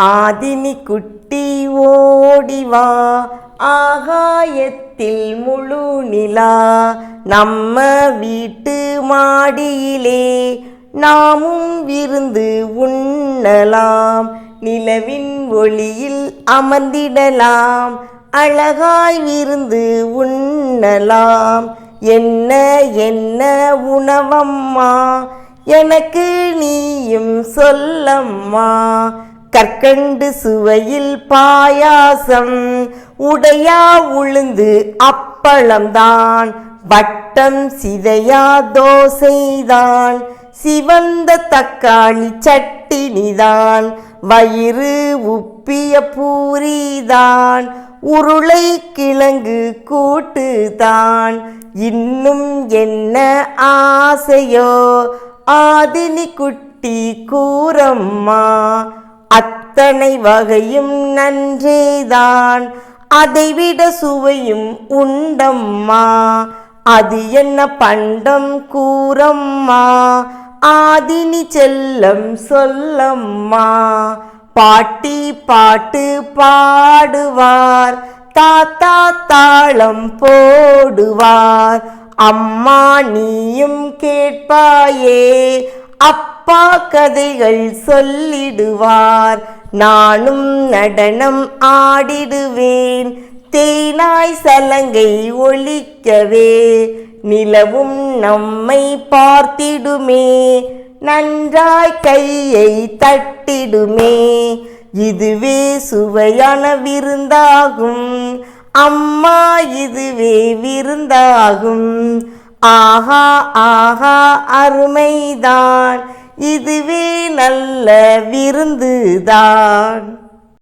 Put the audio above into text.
ஆதினி குட்டி ஓடிவா, ஆகாயத்தில் முழு நிலா, நம்ம வீட்டு மாடியிலே நாமும் விருந்து உண்ணலாம், நிலவின் ஒளியில் அமர்ந்திடலாம், அழகாய் விருந்து உண்ணலாம். என்ன என்ன உணவம்மா, எனக்கு நீயும் சொல்லம்மா. கற்கண்டு சுவையில் பாயாசம், உடையா உளுந்து அப்பளம்தான், வட்டம் சிதையா தோசைதான், சிவந்த தக்காளி சட்டினிதான், வயிறு உப்பிய பூரிதான், உருளை கிழங்கு கூட்டுதான். இன்னும் என்ன ஆசையோ ஆதினி குட்டி கூறம்மா. அத்தனை வகையும் நன்றேதான், அதைவிட சுவையும் உண்டம்மா. அது என்ன பண்டம் கூறம்மா, ஆதினி செல்லம் சொல்லம்மா. பாட்டி பாட்டு பாடுவார், தாத்தா தாளம் போடுவார், அம்மா நீயும் கேட்பாயே, அப்பா கதைகள் சொல்லிடுவார். நானும் நடனம் ஆடிடுவேன், தேனாய் சலங்கை ஒலிக்கவே, நிலவும் நம்மை பார்த்திடுமே, நன்றாய் கையை தட்டிடுமே. இதுவே சுவையான விருந்தாகும் அம்மா, இதுவே விருந்தாகும். ஆஹா ஆஹா அருமைதான், இதுவே நல்ல விருந்துதான்.